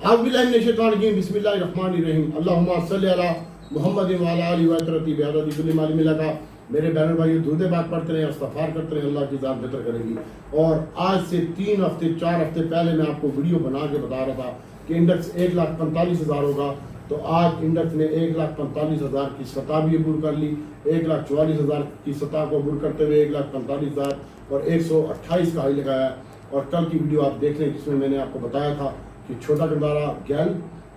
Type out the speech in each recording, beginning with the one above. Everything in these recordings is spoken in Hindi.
बिस्मिल्लाहिर्रहमानिर्रहीम अल्लाहुम्मा सल्ली अला मुहम्मद व अला आलिहि व तरती बिअदद कुल्ली माली मिलका। मेरे बहन भाइयों, दूध बात पढ़ते रहे, इस्तग़फ़ार करते रहे, अल्लाह की ज़ात बेहतर करेगी। और आज से 3 हफ्ते 4 हफ्ते पहले मैं आपको वीडियो बना के बता रहा था कि इंडेक्स 1,45,000 होगा। तो आज इंडेक्स ने 1,45,000 की सतह भी अबूर कर ली। 1,44,000 की सतह को अबूर करते हुए 1,45,000 और 128 का हाई लगाया। और कल की वीडियो आप देख लें जिसमें मैंने आपको बताया था कि छोटा गंदारा गैल,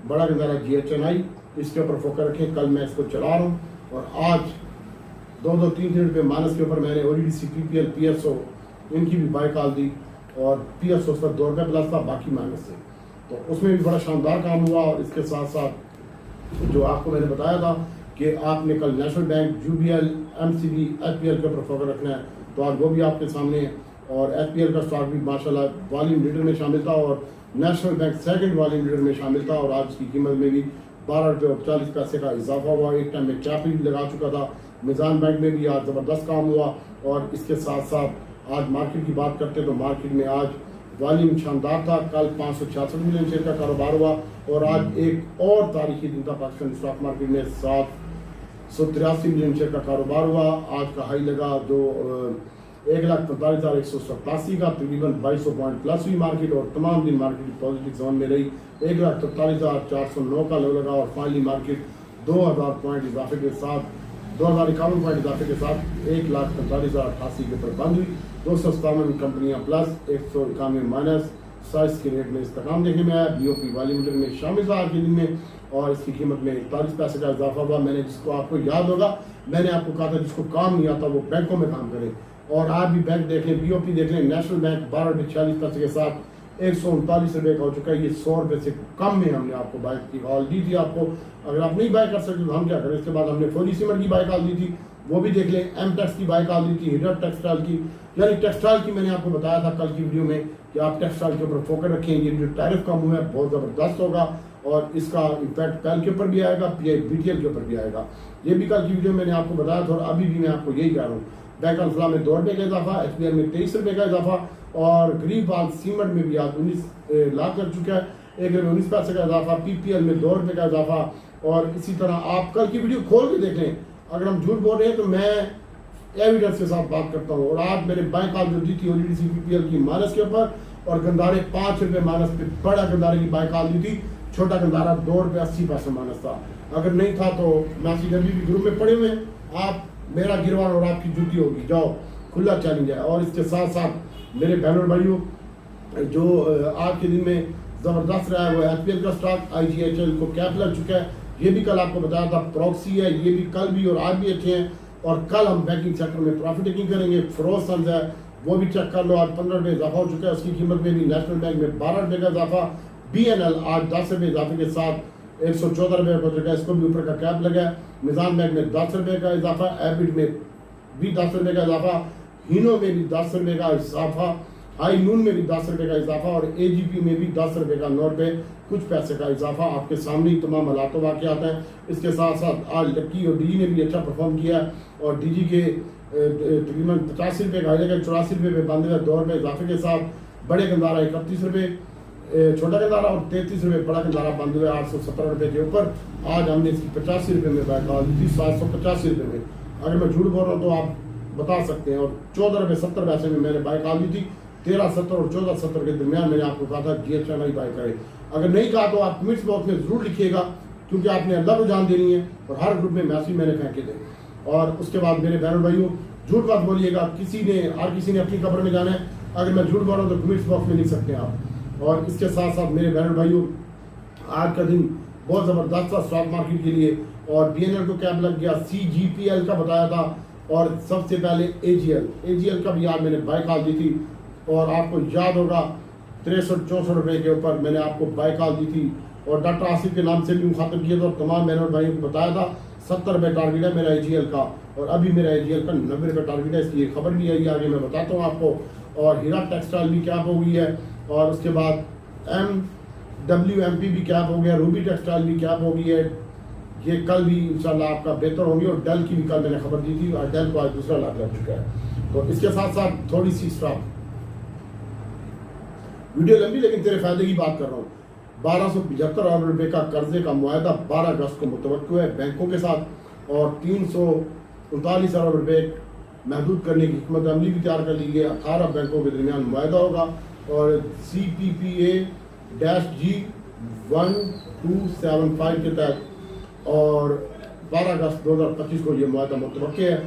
बड़ा गंदारा GHNI, इसके ऊपर फोकस रखें। कल मैं इसको चला रहा हूँ और आज 2-3 रुपये माइनस के ऊपर मैंने ODDC PPL PSO इनकी भी बाय कॉल दी और PSO पर 2 रुपये प्लस था, बाकी माइनस से। तो उसमें भी बड़ा शानदार काम हुआ। और इसके साथ साथ जो आपको मैंने बताया था कि आपने कल national bank, UBL, MCB, FPL के ऊपर फोकस रखना है, तो आज वो भी आपके सामने है। और FPL का स्टॉक भी माशाल्लाह वॉल्यूम लीडर में शामिल था और national bank second volume leader में शामिल था। और आज की कीमत में भी 12 रुपये और 40 पैसे का इजाफा हुआ। एक टाइम में कैप भी लगा चुका था। मिजान बैंक में भी आज ज़बरदस्त काम हुआ। और इसके साथ साथ आज मार्केट की बात करते तो मार्केट में आज वॉल्यूम शानदार था। कल 566 मिलियन शेयर का कारोबार हुआ और आज एक और तारीखी दिन था। पाकिस्तान स्टॉक मार्केट में 783 मिलियन शेयर का कारोबार हुआ। आज का हाई लगा जो 1,45,187 का, तकरीबन 2200 पॉइंट प्लस हुई मार्केट। और तमाम दिन मार्केट पॉजिटिव जोन में रही। 1,43,409 का लो लगा और फाइनली मार्केट 2000 पॉइंट इजाफे के साथ 2051 पॉइंट इजाफे के साथ 1,45,088 के ऊपर बंद हुई। 257 कंपनियां प्लस, 191 माइनस। साइज के रेट में इस्तेकाम देखने में आया। BOP वाली मीटर में शामिल था आज के दिन में और इसकी कीमत में 41 पैसे का इजाफा हुआ। मैंने जिसको आपको याद होगा, मैंने आपको कहा था जिसको काम नहीं आता वो बैंकों में काम करे। और आप भी बैंक देख लें, BOP देख लें। नेशनल बैंक 12 रुपये 40 पैसे के साथ 139 रुपये का हो चुका है। ये 100 रुपये से कम में हमने आपको बाय की कॉल दी थी। आपको अगर आप नहीं बाय कर सकते तो हम क्या करें। इसके बाद हमने फोली सीमेंट की बाय कॉल दी थी, वो भी देख लें। MTEX की बाय कॉल दी थी, हिडर टेक्सटाइल की, यानी टेक्सटाइल की मैंने आपको बताया था कल की वीडियो में कि आप टेक्सटाइल के ऊपर फोकस रखें। ये जो टैरिफ कम हुआ है बहुत ज़बरदस्त होगा और इसका इम्पैक्ट कल के ऊपर भी आएगा, BTL के ऊपर भी आएगा। ये भी कल की वीडियो में मैंने आपको बताया था और अभी भी मैं आपको यही कह रहा हूँ। बैंक अल्फला में 2 रुपये का इजाफा, SBI में 23 रुपये का इजाफा और गरीब बाग सीमेंट में भी आज 19 लाख कर चुका है, 1 रुपये 19 पैसे का इजाफा। PPL में 2 रुपये का इजाफा। और इसी तरह आप कल की वीडियो खोल के देख लें। अगर हम झूठ बोल रहे हैं तो मैं एविडेंस के साथ बात करता हूँ। और आज मेरे बाय कॉल जो दी थी ODDC PPL की माइनस के ऊपर और गंदारे 5 रुपये माइनस पे, बड़ा गंदारे की बाय कॉल दी थी। छोटा गंदारा 2 रुपये 80 पैसे माइनस था। अगर नहीं था तो मैसेज अभी भी ग्रुप में पड़े हुए, आप मेरा गिरवान और आपकी जूती होगी, जाओ, खुला चैलेंज है। और इसके साथ साथ मेरे बहन और भाइयों, जो आज के दिन में ज़बरदस्त रहा है वो FPL का स्टॉक IGHL को कैप लग चुका है। ये भी कल आपको बताया था। प्रॉक्सी है, ये भी कल भी और आज भी अच्छे हैं। और कल हम बैंकिंग सेक्टर में प्रॉफिट टेकिंग करेंगे। फरोज सन्स है, वो भी चेक कर लो। आज 15 रुपये इजाफा हो चुका है। उसकी कीमत में भी नेशनल बैंक में 12 रुपये का इजाफा। BNL आज 10 रुपये इजाफे के साथ 114 रुपये हो चुका है। इसको भी ऊपर का कैप लगा है। मिजान बैंक में 10 रुपये का इजाफा, एबिड में भी 10 रुपये का इजाफा, हीनो में भी 10 रुपये का इजाफा, हाई नून में भी 10 रुपये का इजाफा और AGP में भी 10 रुपये का 9 रुपये कुछ पैसे का इजाफा। आपके सामने ही तमाम हालात वाक़यात हैं। इसके साथ साथ आज लक्की और DG ने भी अच्छा परफॉर्म किया और DG के तकरीबन 85 रुपये का हाई लगा, 84 रुपये में बंद हुआ, 2 रुपये इजाफे के साथ। बड़े गंदारा 31 रुपये, छोटा गंदारा और 33 रुपये बड़ा गंदारा बंद हुआ 817 रुपये के ऊपर। आज हमने इसकी 85 रुपये में बाय कॉल दी थी, 785 रुपये में। अगर मैं झूठ बोल रहा हूँ तो आप बता सकते हैं। और 14 रुपये 70 पैसे में मैंने बाय कॉल दी थी। 13.70 और 14.70 के दरमियान मैंने आपको कहा था GHNI बाय करें। अगर नहीं कहा तो आप कमेंट्स बॉक्स में जरूर लिखिएगा, क्योंकि आपने अल्लाह को जान देनी है और हर ग्रुप में मैसेज मैंने फेंके थे। और उसके बाद मेरे बहनों भाइयों, झूठ बात बोलिएगा। हर किसी ने अपनी कब्र में जाना है। अगर मैं झूठ बोल रहा हूँ तो कमेंट्स बॉक्स में लिख सकते हैं आप। और इसके साथ साथ मेरे बहनों भाइयों, आज का दिन बहुत ज़बरदस्त था स्टॉक मार्केट के लिए। और BNL को कैप लग गया, CGPL का बताया था और सबसे पहले AGL का भी आज मैंने बाय कॉल दी थी। और आपको याद होगा 63-64 रुपये के ऊपर मैंने आपको बाय कॉल दी थी और डॉक्टर आसिफ के नाम से भी मुखातब किया था और तमाम बहनों और भाइयों को बताया था 70 रुपये टारगेट है मेरा AGL का। और अभी मेरा AGL का 90 रुपये टारगेट है। इसकी खबर भी आई, आगे मैं बताता हूँ आपको। और हीरा टेक्सटाइल भी कैप हो गई है और उसके बाद MWMP भी कैप हो गया, रूबी टेक्सटाइल भी कैप हो गई है। ये कल भी इंशाल्लाह आपका बेहतर होंगे। और डेल की भी कल मैंने खबर दी थी और डेल को आज दूसरा लाख लग चुका है। तो इसके साथ साथ थोड़ी सी स्टॉक वीडियो लंबी लेकिन तेरे फायदे की बात कर रहा हूँ। 1275 अरब रुपये का कर्जे का मुआहदा 12 अगस्त को मुतवक्किल है बैंकों के साथ, और 339 अरब रुपये महदूद करने की हिकमत अमली भी तैयार कर ली गई। 18 बैंकों के दरमियान मुआहदा होगा और CPPA-G 1275 के तहत, और 12 अगस्त 2025 को ये मुआहदा मुतवक्किल है।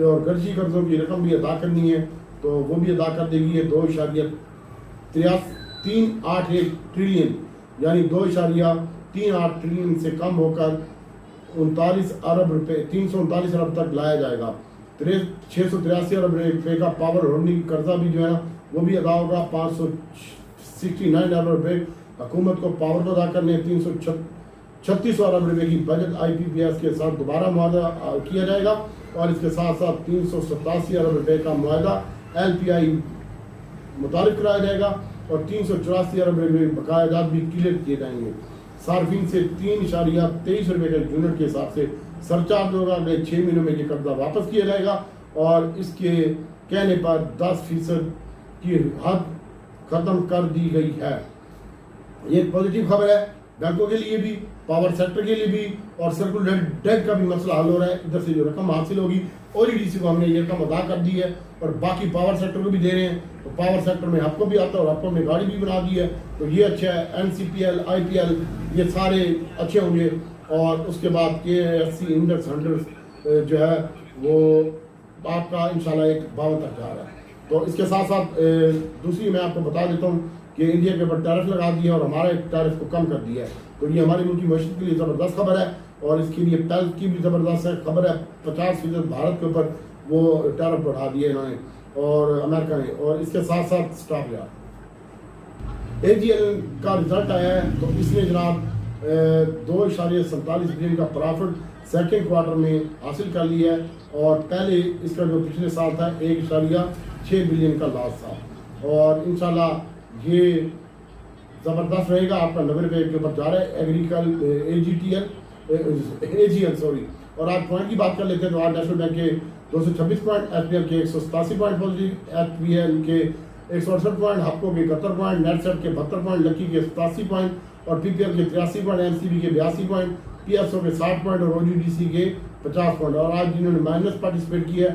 और गर्जी कर्जों की रकम भी अदा करनी है तो वो भी अदा कर देगी। है 2.381 ट्रिलियन यानी 2.38 ट्रिलियन से कम होकर 39 अरब रुपये 339 अरब तक लाया जाएगा। 683 अरब रुपये का पावर होल्डिंग कर्जा भी जो है वो भी अदा होगा। 569 अरब रुपये हुकूमत को पावर को अदा करने, 336 अरब रुपये की बजट IPPS के साथ दोबारा मुआहदा किया जाएगा, और इसके साथ साथ 387 अरब रुपये का मुआहदा LPI मुतारिफ कराया जाएगा, और 384 अरब रुपये बकायाजात भी क्लियर किए जाएंगे। सार्फिन से 3.23 रुपये के यूनिट के हिसाब से सरचार्ज होगा। अगले 6 महीनों में ये कर्जा वापस किया जाएगा, और इसके कहने पर 10% की हद खत्म कर दी गई है। ये एक पॉजिटिव खबर है बैंकों के लिए भी, पावर सेक्टर के लिए भी, और सर्कुलर डेट का भी मसला हल हो रहा है। इधर से जो रकम हासिल होगी OEDC को हमने ये रकम अदा कर दी है, और बाकी पावर सेक्टर को भी दे रहे हैं। तो पावर सेक्टर में आपको भी आता है, और आपको में गाड़ी भी बना दी है, तो ये अच्छा है। NCPL IPL ये सारे अच्छे होंगे, और उसके बाद KSC इंडेक्स 100 जो है वो आपका इंशाल्लाह 52 तक जा रहा है। तो इसके साथ साथ दूसरी मैं आपको बता देता हूँ कि इंडिया के ऊपर टैरिफ लगा दिया और हमारे टैरिफ को कम कर दिया है। तो ये हमारी मुल्क की मईशत के लिए ज़बरदस्त खबर है, और इसके लिए टैरिफ की भी ज़बरदस्त है खबर है। 50% भारत के ऊपर वो टैरिफ बढ़ा दिए इन्होंने और अमेरिका ने। और इसके साथ साथ स्टॉक यार AGL का रिजल्ट आया है, तो इसने जनाब 2.47 बिलियन का प्रॉफिट सेकेंड क्वार्टर में हासिल कर लिया है, और पहले इसका जो पिछले साल था 1.6 बिलियन का लॉस था। और इंशाल्लाह ये ज़बरदस्त रहेगा। आपका 90 रुपये के ऊपर जा रहा है AGL सॉरी। और आज पॉइंट की बात कर लेते हैं, तो आज नेशनल बैंक के 226 पॉइंट, SBL के 187 पॉइंट पॉजिटिव, HPL के 168 पॉइंट, हपको के 71 पॉइंट, नेटसेट के 72 पॉइंट, लकी के 87 पॉइंट, और PPL के 83 पॉइंट, MCB के 82 पॉइंट, PSO के 60 पॉइंट, और OGDC के 50 पॉइंट। और आज जिन्होंने माइनस पार्टिसिपेट किया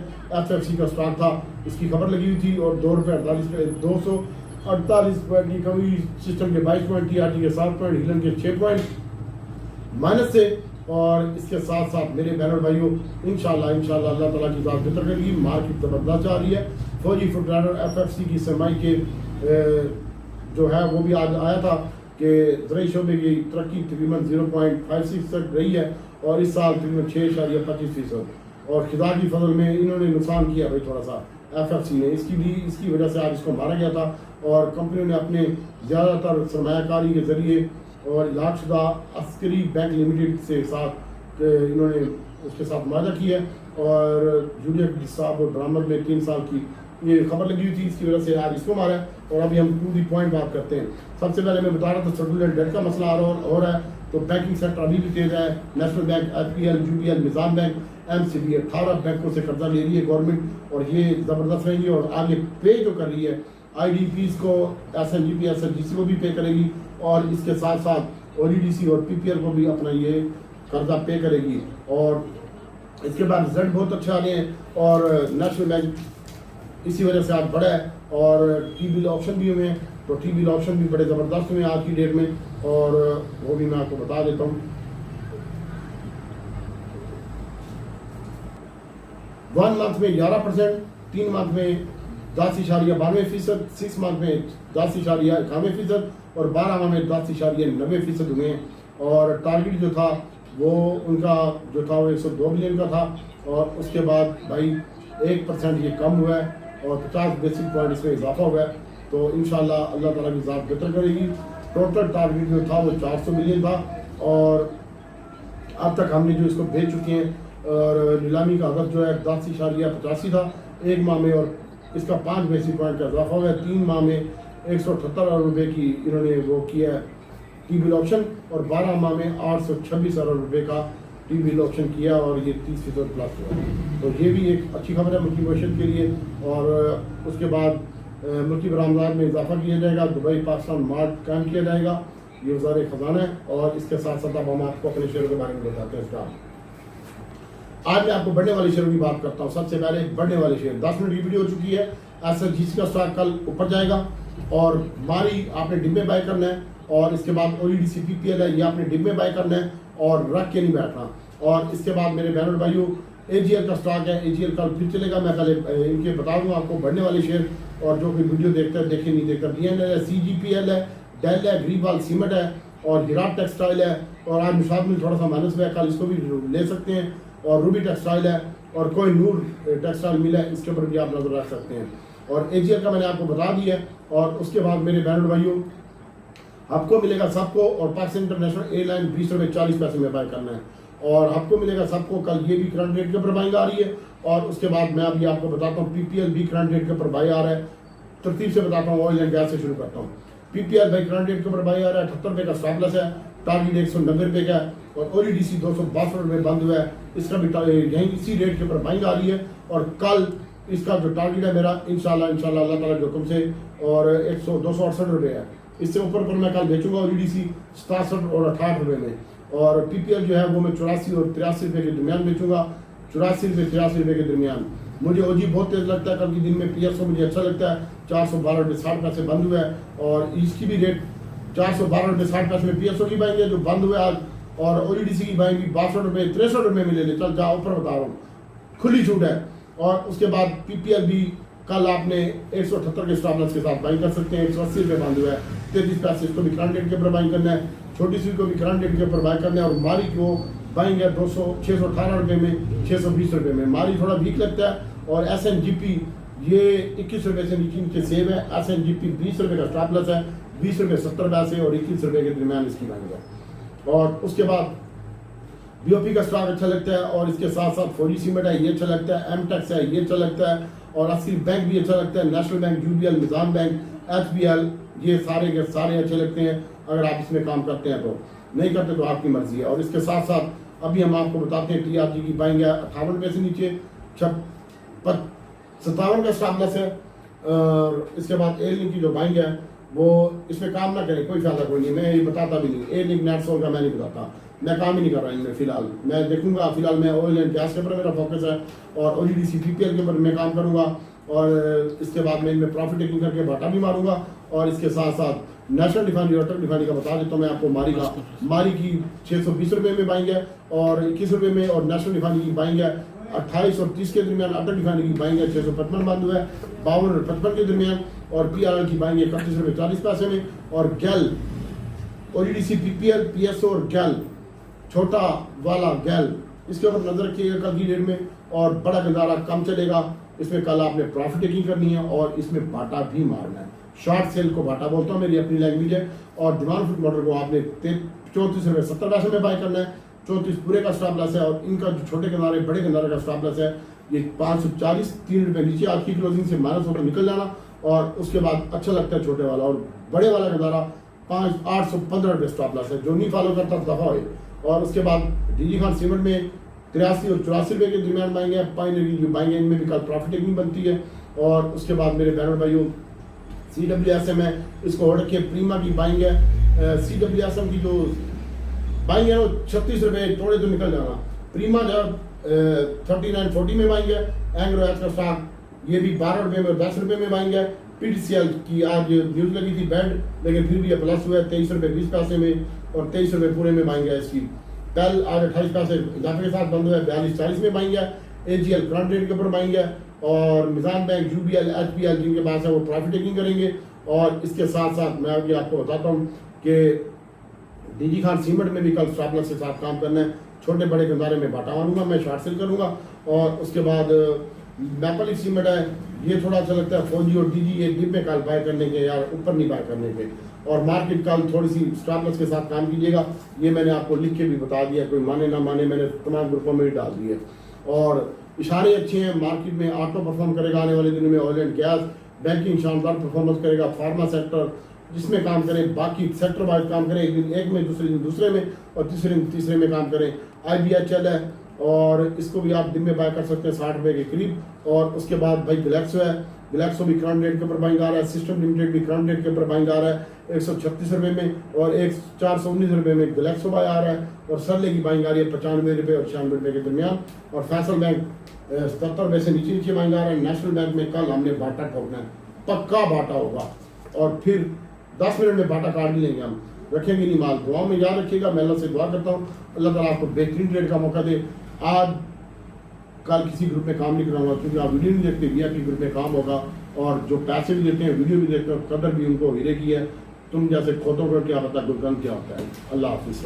FFC का स्टॉक था, इसकी खबर लगी हुई थी, और ₹2.48 पॉइंट की कमी, सिस्टम के 22 पॉइंट, TRT के 7 पॉइंट, हिलन के 6 पॉइंट माइनस से। और इसके साथ साथ मेरे बहनों भाइयों इंशाल्लाह अल्लाह ताला की ज़ात बेहतर करेगी। मार्केट ज़बरदस्त जा रही है। फौजी फुट ट्रेडर FFC की सरमाई के जो है वो भी आज आया था कि ज़राई शोबे की तरक्की तकरीबन 0.56 तक रही है, और इस साल तकरीबन 6.25%। और खिदा की फजल में इन्होंने नुकसान किया भाई थोड़ा सा FFC ने, इसकी वजह से आज इसको मारा गया था। और कंपनी ने अपने ज़्यादातर सरमायाकारी के ज़रिए और इलाकशुदा अस्करी बैंक लिमिटेड से साथ इन्होंने उसके साथ मुआहदा किया है, और जूलिया साहब और बरामद में 3 साल की ये खबर लगी हुई थी, इसकी वजह से आज इसको मारा है। और अभी हम टू दी पॉइंट बात करते हैं। सबसे पहले मैं बता रहा था सर्कुलर डेट का मसला हो रहा है, तो बैंकिंग सेक्टर अभी भी तेज है। नेशनल बैंक, HPL, UBL, निज़ाम बैंक, MCB 18 बैंकों से कर्जा ले रही है गवर्नमेंट, और ये ज़बरदस्त रहेंगी। और आगे पे जो कर रही है IDPs को, SNGP, SNGC को भी पे करेगी, और इसके साथ साथ OEDC और PPL को भी अपना ये कर्जा पे करेगी। और इसके बाद रिजल्ट बहुत अच्छे आ रहे हैं, और नेशनल बैंक इसी वजह से आज बढ़ा है। और T-बिल ऑप्शन भी हुए हैं, तो T-बिल ऑप्शन भी बड़े ज़बरदस्त हुए हैं आज की डेट में, और वो भी मैं आपको बता देता हूँ। 1 मंथ में 11%, 3 मंथ में 10.92%, 6 मंथ में 10.91%, और 12 माह में 10.90% हुए हैं। और टारगेट जो था वो उनका जो था वो 102 बिलियन का था, और उसके बाद भाई 1% ये कम हुआ है, और 50 बेसिस पॉइंट इसमें इजाफा हुआ है। तो इंशाल्लाह अल्लाह ताला की ज़ात बेहतर करेगी। टोटल टारगेट जो था वो 400 मिलियन था, और अब तक हमने जो इसको भेज चुके हैं, और नीलामी का हदफ जो है 10.85 था 1 माह में, और इसका 5 बेसिस पॉइंट का इजाफा हुआ है। 3 माह में 178 अरब रुपये की इन्होंने वो किया है T-बिल ऑप्शन, और 12 माह में 826 अरब रुपये का T-बिल ऑप्शन किया, और ये 30% प्लस हुआ। तो ये भी एक अच्छी खबर है मुल्की मईशत के लिए। और उसके बाद मुल्की बरामदात में इजाफा किया जाएगा। दुबई पाकिस्तान मार्ट कायम किया जाएगा, ये वज़ार ख़जाना है। और इसके साथ साथ अब हम आपको अपने शेयरों के बारे में बताते हैं स्टॉक। आज मैं आपको बढ़ने वाले शेयरों की बात करता हूँ। सबसे पहले बढ़ने वाले शेयर 10 मिनट की वीडियो हो चुकी है। SLGC का स्टॉक कल ऊपर जाएगा और मारी आपने डिब्बे बाय करना है, और इसके बाद OEDC PPL है, ये आपने डिब्बे बाय करना है और रख के नहीं बैठना। और इसके बाद मेरे बहनों भाइयों AGL का स्टॉक है, AGL कल फिर चलेगा। मैं कल इनके बता दूंगा आपको बढ़ने वाले शेयर, और जो कोई वीडियो देखता है देखे नहीं देखता। DNL है, CGPL है, डेल है, ग्रीवाल सीमेंट है और हिराट टेक्सटाइल है। और आज निशात में थोड़ा सा माइनस में है, कल इसको भी ले सकते हैं। और रूबी टेक्सटाइल है और कोई नूर टेक्सटाइल मिल है, इसके ऊपर भी आप नजर रख सकते हैं। और AGL का मैंने आपको बता दिया है। और उसके बाद मेरे बहनों भाइयों आपको मिलेगा सबको, और पाकिस्तान इंटरनेशनल एयरलाइन 20 रुपये 40 पैसे में बाय करना है। और आपको मिलेगा सबको, कल ये भी करंट रेट के ऊपर बाइंग आ रही है। और उसके बाद मैं अभी आपको बताता हूँ PPL भी करंट रेट के ऊपर बाई आ रहा है। तरतीब से बताता हूँ, ऑयल एंड गैस से शुरू करता हूँ। PPL भाई करंट रेट के ऊपर बाई आ रहा है, 78 रुपये का स्टॉप लॉस है, टारगेट 190 रुपये का है। और OEDC 262 रुपये बंद हुआ है, इसका भी यहीं इसी रेट के ऊपर बाइंग आ रही है। और कल इसका जो टारगेट है मेरा इंशाल्लाह अल्लाह ताला के हुक्म से, और 268 रुपये है। इससे ऊपर मैं कल बेचूंगा OEDC 67 और 68 रुपये में। और PPL जो है वो मैं 84 और 83 रुपये के दरमियान बेचूंगा, 84 रुपये 83 रुपये के दरमियान। मुझे OG बहुत तेज लगता है, कल के दिन में PSO मुझे अच्छा लगता है, 412 रुपये 60 पैसे बंद हुआ है। और इसकी भी रेट 412 रुपये 60 पैसे में PSO की बाइंग है जो बंद हुआ है आज। और OEDC की बाइंग भी 62 रुपये 63 रुपये में ले ले, चल जा ऊपर बता रहा हूँ, खुली छूट है। और उसके बाद PPL भी कल आपने 178 के स्टॉप लॉस के साथ बाइंग कर सकते हैं, 180 रुपये बंद हुआ है, 33 पैसे। इसको भी करंट रेट के ऊपर बाइंग करना है, छोटी सी को भी करंट रेट के ऊपर बाय करना है। और मारी को बाइंग है 618 रुपये में, 620 रुपये में। मारी थोड़ा वीक लगता है। और SNGP ये 21 रुपये से नीचे सेव है। SNGP 20 रुपये का स्टॉप लॉस है, 20 रुपये 70 पैसे और 21 रुपये के दरमियान इसकी बाइंग है। और उसके बाद BOP का स्टॉक अच्छा लगता है। और इसके साथ साथ फौजी सीमेंट है, ये अच्छा लगता है, MTEX है, ये अच्छा लगता है। और असली बैंक भी अच्छा लगता है, नेशनल बैंक, UBL, निज़ाम बैंक, HBL, ये सारे के सारे अच्छे लगते हैं अगर आप इसमें काम करते हैं। तो नहीं करते तो आपकी मर्जी है। और इसके साथ साथ अभी हम आपको बताते हैं TRG की बाइंग है 58 रुपये से नीचे, 57 का स्टॉप लॉस है। और इसके बाद एयरलिंक की जो बाइंग है वो इसमें काम ना करें, कोई फायदा कोई नहीं, मैं ये बताता भी नहीं। एयरलिंक नेटसोल का मैं नहीं बताता, मैं काम ही नहीं कर रहा इनमें फिलहाल। मैं देखूंगा, फिलहाल मैं ऑयल एंड गैस के ऊपर मेरा फोकस है, और OEDC PPL के ऊपर मैं काम करूंगा। और इसके बाद मैं इनमें प्रॉफिट टेकिंग करके बाटा भी मारूंगा। और इसके साथ साथ नेशनल रिफाइनरी और अटल रिफाइनरी का बता देता हूँ मैं आपको। मारी की 620 रुपये में बाइंग है और 21 रुपये में। और नेशनल रिफाइनरी की बाइंग है 28 और 30 के दरमियान। अटल रिफाइनरी की बाइंग है 655 बंद हुआ है, 52 और 55 के दरमियान। और PRL की बाइंग है 31 रुपये 40 पैसे में। और गैल OEDC PPL PSO और गैल छोटा वाला गैल, इसके ऊपर नजर रखिएगा कल की डेट में। और बड़ा गंदारा कम चलेगा, इसमें कल आपने प्रॉफिट टेकिंग करनी है और इसमें बाटा भी मारना है। शॉर्ट सेल को बाटा बोलता हूँ, मेरी अपनी लैंग्वेज है। और डिमांड फुट मोटर को आपने 34 रुपये 70 पैसे में बाय करना है, 34 पूरे का स्टॉप लॉस है। और इनका जो छोटे गंदारे बड़े गंदारे का स्टॉप लॉस है ये 540, 3 रुपये नीचे आज की क्लोजिंग से माइनस होकर निकल जाना। और उसके बाद अच्छा लगता है छोटे वाला। और बड़े वाला गंदारा 815 रुपये स्टॉप लॉस है, जो नहीं फॉलो करता दफा हो। और उसके बाद DG खान सीमेंट में 83 और 84 रुपये के दरमियान बाइंग है। पाइनरी की जो बाइंग है इनमें भी कल प्रॉफिट टेकिंग बनती है। और उसके बाद मेरे बहनों भाइयों CWSM है, इसको होल्ड रखिए। प्रीमा की बाइंग है, CWSM की जो बाइंग है वो 36 रुपये थोड़े तो निकल जाना। प्रीमा जब 3940 में बाइंग है। एंग्रो एच का स्टॉक ये भी 12 रुपये में और 10 रुपये में बाइंग है। PTCL की आज न्यूज लगी थी बैड, लेकिन फिर भी ये प्लस हुआ है 23 रुपये 20 पैसे में और 23 रुपये पूरे में बाइंग है इसकी। कल आज 28 पैसे इजाफे के साथ बंद हुआ है, 42-40 में बाइंग है। AGL करंट रेट के ऊपर बाइंग है। और निज़ाम बैंक, UBL, HBL जिनके पास है वो प्रॉफिट टेकिंग करेंगे। और इसके साथ साथ मैं अभी आपको बताता हूँ कि DG खान सीमेंट में भी कल स्टॉप लॉस के साथ काम करना है। छोटे बड़े गंदारे में बाटा मारूंगा, मैं शॉर्ट सेल करूंगा। और उसके बाद मैपल सीमेंट है, ये थोड़ा अच्छा लगता है। फौजी और DG ये डिप में कल बाय करने के, यार ऊपर नहीं बाय करने के। और मार्केट कल थोड़ी सी स्टॉप लॉस के साथ काम कीजिएगा, ये मैंने आपको लिख के भी बता दिया, कोई माने ना माने मैंने तमाम ग्रुपों में भी डाल दिए। और इशारे अच्छे हैं, मार्केट में ऑटो परफॉर्म करेगा आने वाले दिनों में, ऑयल एंड गैस, बैंकिंग शानदार परफॉर्मेंस करेगा, फार्मा सेक्टर जिसमें काम करें, बाकी सेक्टर वाइज काम करें, एक दिन एक में, दूसरे दिन दूसरे में और तीसरे दिन तीसरे में काम करें। IBHL है, और इसको भी आप दिन में बाय कर सकते हैं 60 रुपए के करीब। और उसके बाद भाई गलेक्सो है, गलेक्सो भी करंट रेट के ऊपर बाइंग आ रहा है, सिस्टम लिमिटेड भी करंट रेट के ऊपर बाइंग आ रहा है 136 रुपए में, और 419 रुपए में गलेक्सो बाय आ रहा है, और सरले की बाइंग आ रही है 95 रुपए और 96 रुपए के दरमियान। और फैसल बैंक 77 रुपए से नीचे नीचे बाइंग आ रहा है। नेशनल बैंक में कल हमने बाटा ठोकना है, पक्का बाटा होगा, और फिर 10 मिनट में बाटा काट भी लेंगे हम, रखेंगे नहीं माल। दुआ में याद रखिएगा, मैं अल्लाह से दुआ करता हूँ अल्लाह ताला आपको बेहतरीन ट्रेड का मौका दे। आज कल किसी ग्रुप में काम नहीं कराऊंगा क्योंकि आप वीडियो नहीं देखते, VIP ग्रुप में काम होगा, और जो पैसे भी देते हैं वीडियो भी देखते हैं, कदर भी उनको हीरे की है। तुम जैसे खोतों को क्या पता गुलकंद क्या होता है। अल्लाह हाफिज़।